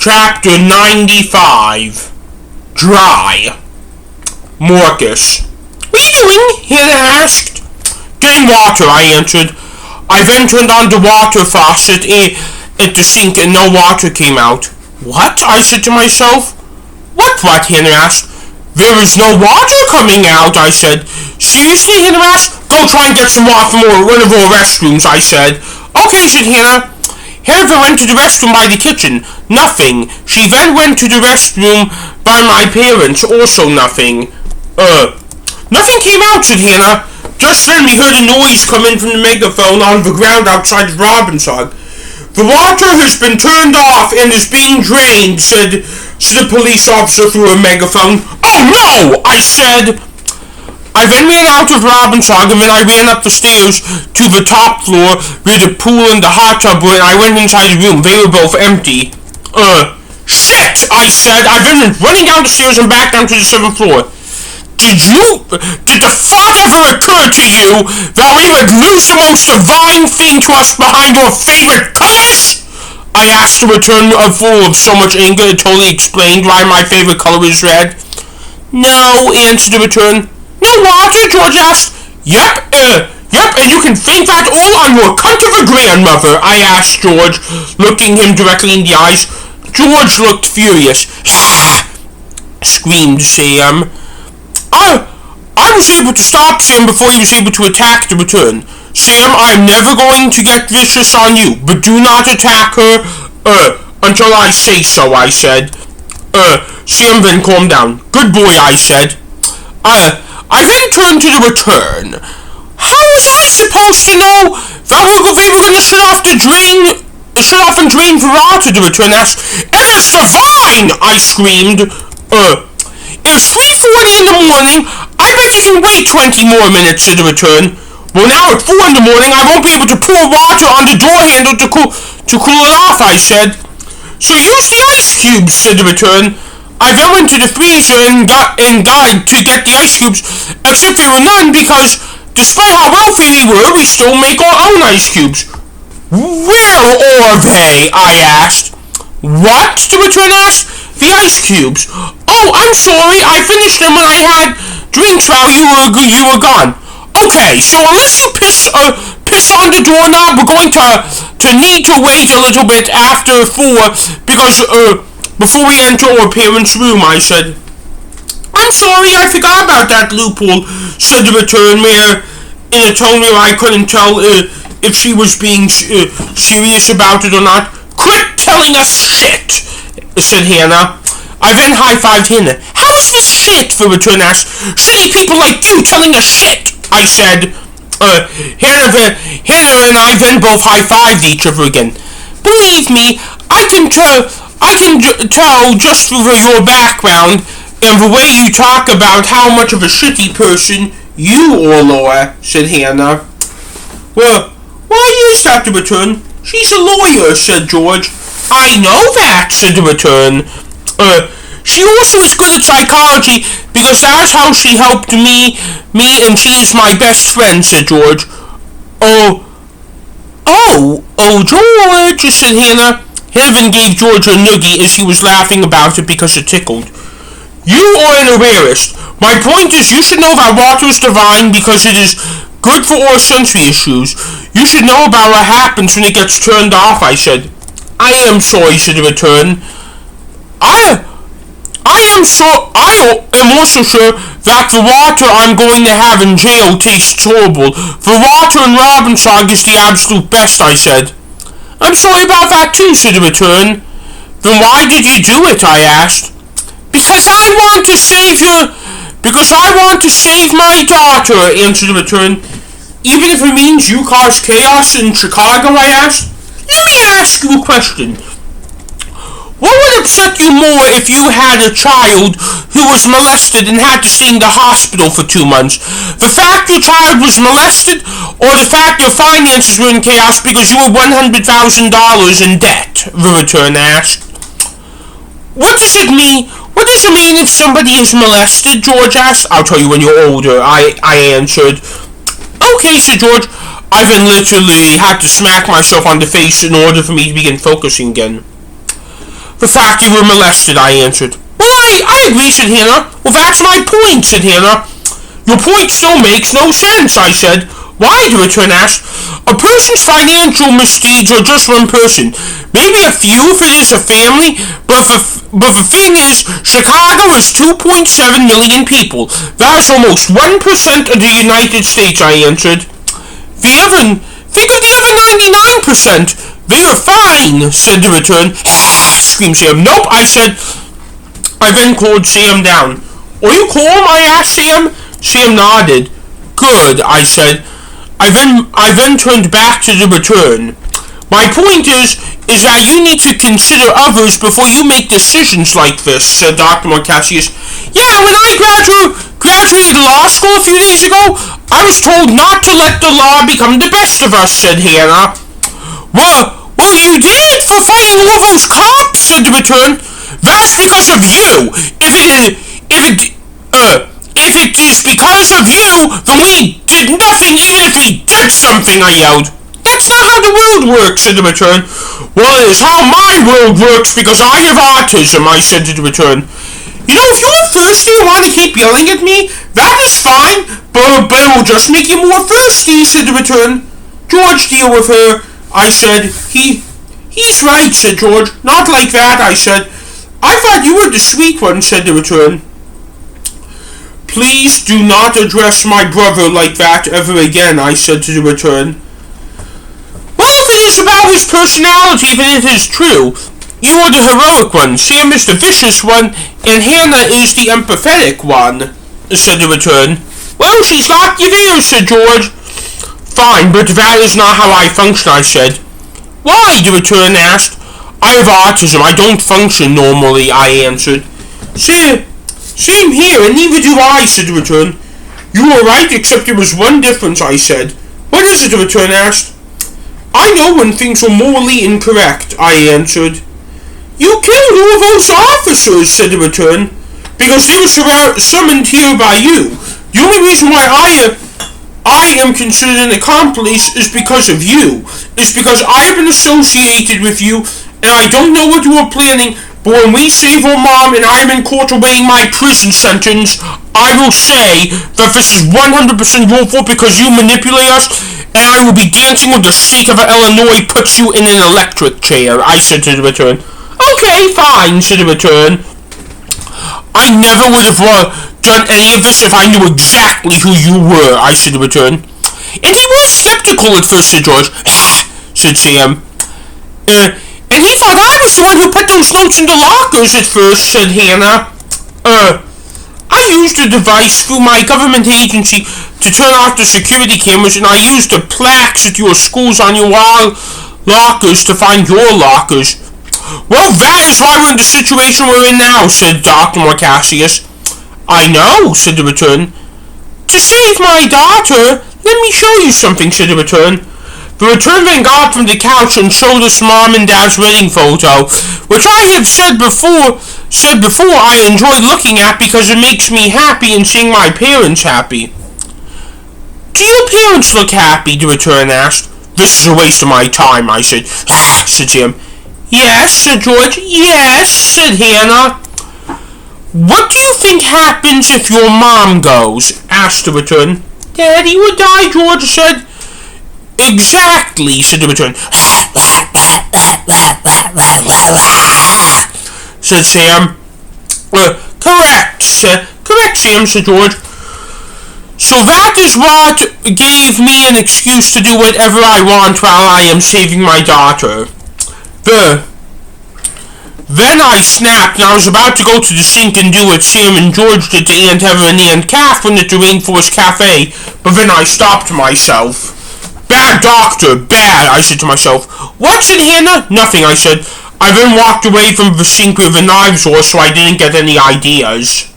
Chapter 95. Dry. Marcus. What are you doing? Hannah asked. Getting water, I answered. I then turned on the water faucet at the sink and no water came out. What? I said to myself. What? Hannah asked. There is no water coming out, I said. Seriously? Hannah asked. Go try and get some water from one of our restrooms, I said. Okay, said Hannah. Hannah went to the restroom by the kitchen. Nothing. She then went to the restroom by my parents. Also nothing. Nothing came out, said Hannah. Just then we heard a noise coming from the megaphone on the ground outside Robbinsog. The water has been turned off and is being drained, said the police officer through a megaphone. Oh no, I said. I then ran out of Robbinsog and then I ran up the stairs to the top floor where the pool and the hot tub were, and I went inside the room. They were both empty. Shit, I said. I then went running down the stairs and back down to the 7th floor. Did the thought ever occur to you that we would lose the most divine thing to us behind our favorite colors? I asked to return full of so much anger it totally explained why my favorite color is red. No, answered the return. No water? George asked. Yep, and you can think that all on your cunt of a grandmother, I asked George, looking him directly in the eyes. George looked furious. Screamed Sam. I was able to stop Sam before he was able to attack the return. Sam, I'm never going to get vicious on you, but do not attack her, until I say so, I said. Sam then calmed down. Good boy, I said. I then turned to the return. How was I supposed to know that they were going to shut off and drain the water, the return asked. It is divine, I screamed. It's 3:40 in the morning. I bet you can wait 20 more minutes, said the return. Well, now at 4 in the morning, I won't be able to pour water on the door handle to cool it off, I said. So use the ice cubes, said the return. I then went to the freezer and got to get the ice cubes, except there were none because, despite how wealthy we were, we still make our own ice cubes. Where are they? I asked. What? The return asked. The ice cubes. Oh, I'm sorry. I finished them when I had drinks while you were gone. Okay, so unless you piss on the doorknob, we're going to need to wait a little bit after 4 because before we enter our parents' room, I said. I'm sorry, I forgot about that loophole, said the return where in a tone where I couldn't tell if she was being serious about it or not. Quit telling us shit, said Hannah. I then high-fived Hannah. How is this shit? The return asked. Shitty people like you telling us shit, I said. Hannah and I then both high-fived each other again. Believe me, I can tell just through your background and the way you talk about how much of a shitty person you all are, said Hannah. Well, why is that, the return? She's a lawyer, said George. I know that, said the return. She also is good at psychology because that's how she helped me, and she is my best friend, said George. Oh, George, said Hannah. Hannah gave George a noogie as he was laughing about it because it tickled. You are an errorist. My point is you should know that water is divine because it is good for all sensory issues. You should know about what happens when it gets turned off, I said. I am sorry, said the return. I am also sure that the water I'm going to have in jail tastes horrible. The water in Robbinsog is the absolute best, I said. I'm sorry about that too, said the return. Then why did you do it, I asked. Because I want to save my daughter, answered the return. Even if it means you cause chaos in Chicago, I asked. Let me ask you a question. What would upset you more if you had a child who was molested and had to stay in the hospital for 2 months? The fact your child was molested, or the fact your finances were in chaos because you were $100,000 in debt? The return asked. What does it mean? What does it mean if somebody is molested? George asked. I'll tell you when you're older, I answered. Okay, said George. I then literally had to smack myself on the face in order for me to begin focusing again. The fact you were molested, I answered. Well, I agree, said Hannah. Well, that's my point, said Hannah. Your point still makes no sense, I said. Why, the return asked. A person's financial misdeeds are just one person. Maybe a few if it is a family, but the thing is, Chicago is 2.7 million people. That is almost 1% of the United States, I answered. Think of the other 99%. They are fine, said the return. Screamed Sam. Nope, I said. I then called Sam down. Are you calm? I asked Sam. Sam nodded. Good, I said. I then turned back to the return. My point is that you need to consider others before you make decisions like this, said Dr. Marcacius. Yeah, when I graduated law school a few days ago, I was told not to let the law become the best of us, said Hannah. Well, you did for fighting all those cops, said the return. That's because of you. If it is because of you, then we did nothing even if we did something, I yelled. That's not how the world works, said the return. Well, it is how my world works because I have autism, I said to the return. You know, if you're thirsty and want to keep yelling at me, that is fine, but it will just make you more thirsty, said the return. George, deal with her, I said. He's right, said George. Not like that, I said. I thought you were the sweet one, said the return. Please do not address my brother like that ever again, I said to the return. Well, if it is about his personality, then it is true. You are the heroic one, Sam is the vicious one, and Hannah is the empathetic one, said the return. Well, she's locked you there, said George. Fine, but that is not how I function, I said. Why, the return asked. I have autism, I don't function normally, I answered. Same here, and neither do I, said the return. You were right, except there was one difference, I said. What is it, the return asked. I know when things were morally incorrect, I answered. You killed all those officers, said the return, because they were summoned here by you. The only reason why I am considered an accomplice is because of you. It's because I have been associated with you, and I don't know what you are planning, but when we save our mom and I am in court awaiting my prison sentence, I will say that this is 100% your fault because you manipulate us, and I will be dancing with the state of Illinois puts you in an electric chair, I said to the return. Okay, fine, said the return. I never would have done any of this if I knew exactly who you were, I said to the return. And he was skeptical at first, said George. Said Sam. And he thought I was the one who put those notes in the lockers at first, said Hannah. I used a device through my government agency to turn off the security cameras, and I used the plaques at your schools on your wall lockers to find your lockers. Well, that is why we're in the situation we're in now, said Dr. Marcacius. I know, said the return. To save my daughter, let me show you something, said the return. The return then got up from the couch and showed us Mom and Dad's wedding photo, which I have said before I enjoy looking at because it makes me happy and seeing my parents happy. Do your parents look happy? The return asked. This is a waste of my time, I said. Said Jim. Yes, said George. Yes, said Hannah. What do you think happens if your mom goes? Asked the return. Daddy would die, George said. Exactly, said the return. Said Sam. Correct, Sam, said George. So that is what gave me an excuse to do whatever I want while I am saving my daughter. Then I snapped, and I was about to go to the sink and do what Sam and George did to Aunt Evelyn and Aunt Catherine at the Rainforest Cafe, but then I stopped myself. Bad doctor, bad, I said to myself. What, said Hannah? Nothing, I said. I then walked away from the sink where the knives were so I didn't get any ideas.